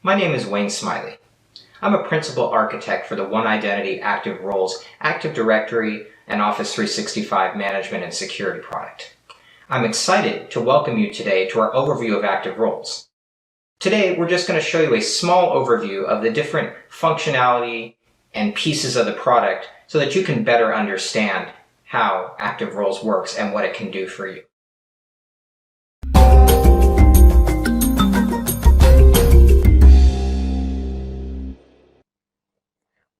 My name is Wayne Smiley. I'm a principal architect for the One Identity Active Roles, Active Directory, and Office 365 Management and Security product. I'm excited to welcome you today to our overview of Active Roles. Today, we're just going to show you a small overview of the different functionality and pieces of the product so that you can better understand how Active Roles works and what it can do for you.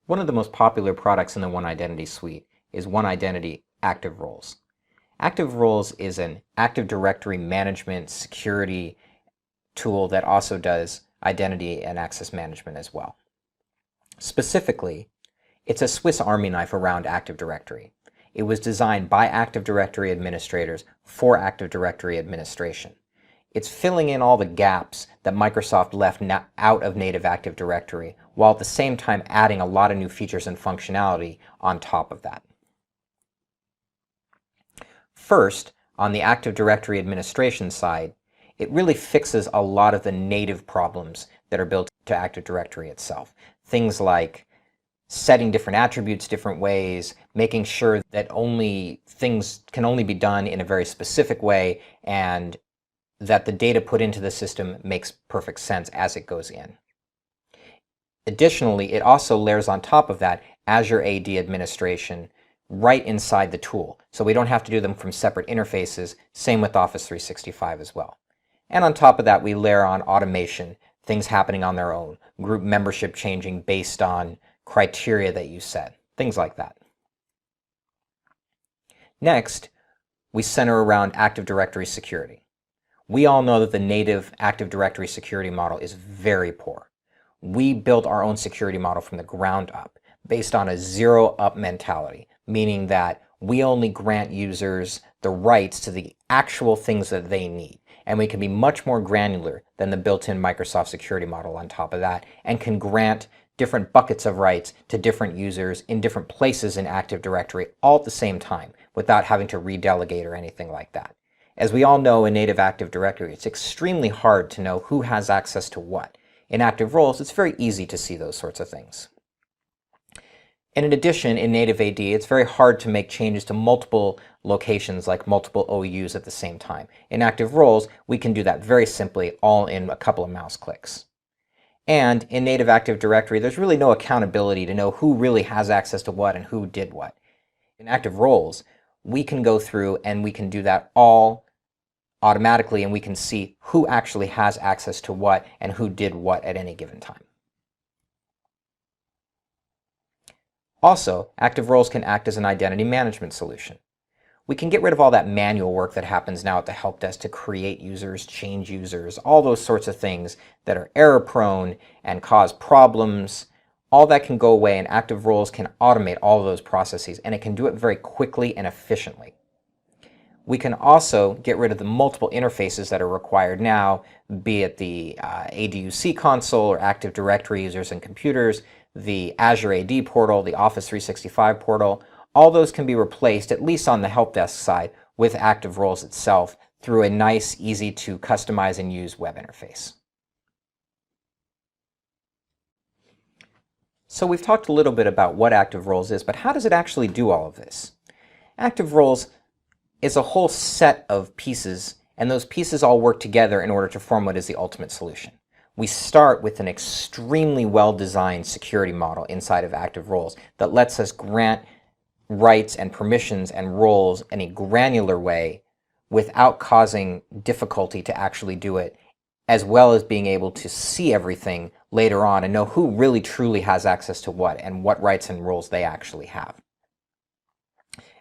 One of the most popular products in the One Identity suite is One Identity Active Roles. Active Roles is an Active Directory management security tool that also does identity and access management as well. Specifically, it's a Swiss Army knife around Active Directory. It was designed by Active Directory administrators for Active Directory administration. It's filling in all the gaps that Microsoft left out of native Active Directory, while at the same time adding a lot of new features and functionality on top of that. First, on the Active Directory administration side, it really fixes a lot of the native problems that are built into Active Directory itself. Things like setting different attributes different ways, making sure that things can only be done in a very specific way, and that the data put into the system makes perfect sense as it goes in. Additionally, it also layers on top of that Azure AD administration right inside the tool, so we don't have to do them from separate interfaces. Same with Office 365 as well. And on top of that, we layer on automation, things happening on their own, group membership changing based on criteria that you set, things like that. Next, we center around Active Directory security. We all know that the native Active Directory security model is very poor. We built our own security model from the ground up, based on a zero-up mentality, meaning that we only grant users the rights to the actual things that they need. And we can be much more granular than the built-in Microsoft security model on top of that, and can grant different buckets of rights to different users in different places in Active Directory all at the same time, without having to redelegate or anything like that. As we all know in native Active Directory, it's extremely hard to know who has access to what. In Active Roles, it's very easy to see those sorts of things. And in addition, in native AD, it's very hard to make changes to multiple locations, like multiple OUs at the same time. In Active Roles, we can do that very simply, all in a couple of mouse clicks. And in native Active Directory, there's really no accountability to know who really has access to what and who did what. In Active Roles, we can go through and we can do that all automatically, and we can see who actually has access to what and who did what at any given time. Also, Active Roles can act as an identity management solution. We can get rid of all that manual work that happens now at the help desk to create users, change users, all those sorts of things that are error prone and cause problems. All that can go away, and Active Roles can automate all of those processes, and it can do it very quickly and efficiently. We can also get rid of the multiple interfaces that are required now, be it the ADUC console or Active Directory users and computers, the Azure AD portal, the Office 365 portal. All those can be replaced, at least on the help desk side, with Active Roles itself through a nice, easy to customize and use web interface. So we've talked a little bit about what Active Roles is, but how does it actually do all of this? Active Roles is a whole set of pieces, and those pieces all work together in order to form what is the ultimate solution. We start with an extremely well-designed security model inside of Active Roles that lets us grant rights and permissions and roles in a granular way without causing difficulty to actually do it, as well as being able to see everything later on and know who really truly has access to what and what rights and roles they actually have.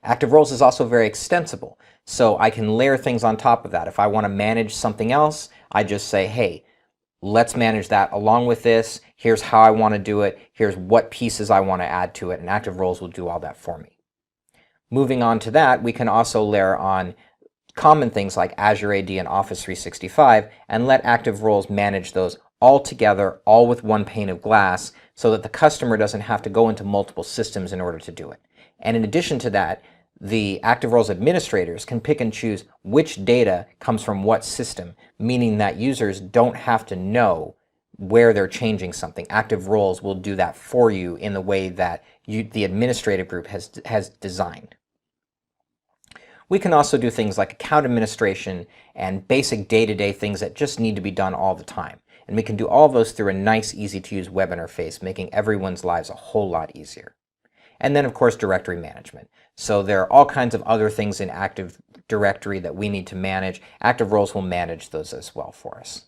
Active Roles is also very extensible, so I can layer things on top of that. If I want to manage something else, I just say, hey, let's manage that along with this. Here's how I want to do it. Here's what pieces I want to add to it, and Active Roles will do all that for me. Moving on to that, we can also layer on common things like Azure AD and Office 365 and let Active Roles manage those all together, all with one pane of glass, so that the customer doesn't have to go into multiple systems in order to do it. And in addition to that, the Active Roles administrators can pick and choose which data comes from what system, meaning that users don't have to know where they're changing something. Active roles will do that for you in the way that the administrative group has designed. We can also do things like account administration and basic day-to-day things that just need to be done all the time. And we can do all those through a nice, easy-to-use web interface, making everyone's lives a whole lot easier. And then, of course, directory management. So there are all kinds of other things in Active Directory that we need to manage. Active roles will manage those as well for us.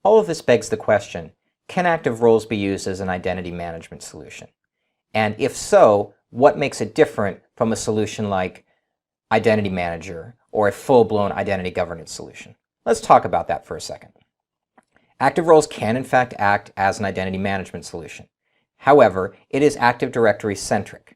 All of this begs the question, can active roles be used as an identity management solution? And if so, what makes it different from a solution like Identity Manager or a full-blown identity governance solution? Let's talk about that for a second. Active roles can in fact act as an identity management solution. However, it is Active Directory centric.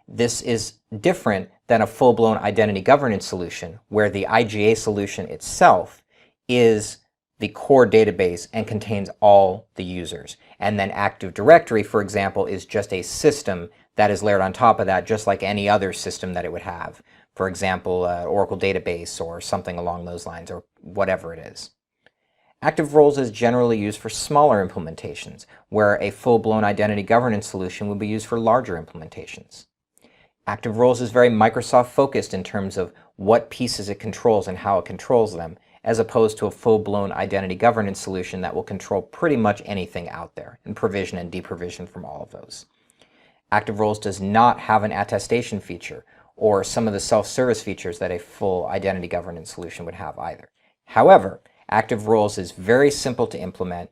This is different than a full-blown identity governance solution where the IGA solution itself is the core database and contains all the users. And then Active Directory, for example, is just a system that is layered on top of that, just like any other system that it would have. For example, Oracle database or something along those lines, or whatever it is. Active roles is generally used for smaller implementations, where a full-blown identity governance solution would be used for larger implementations. Active roles is very Microsoft focused in terms of what pieces it controls and how it controls them, as opposed to a full-blown identity governance solution that will control pretty much anything out there and provision and deprovision from all of those. Active roles does not have an attestation feature or some of the self-service features that a full identity governance solution would have either. However, active roles is very simple to implement,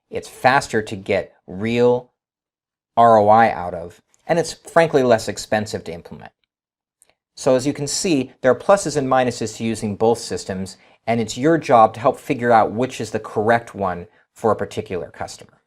it's faster to get real ROI out of, and it's frankly less expensive to implement. So as you can see, there are pluses and minuses to using both systems, and it's your job to help figure out which is the correct one for a particular customer.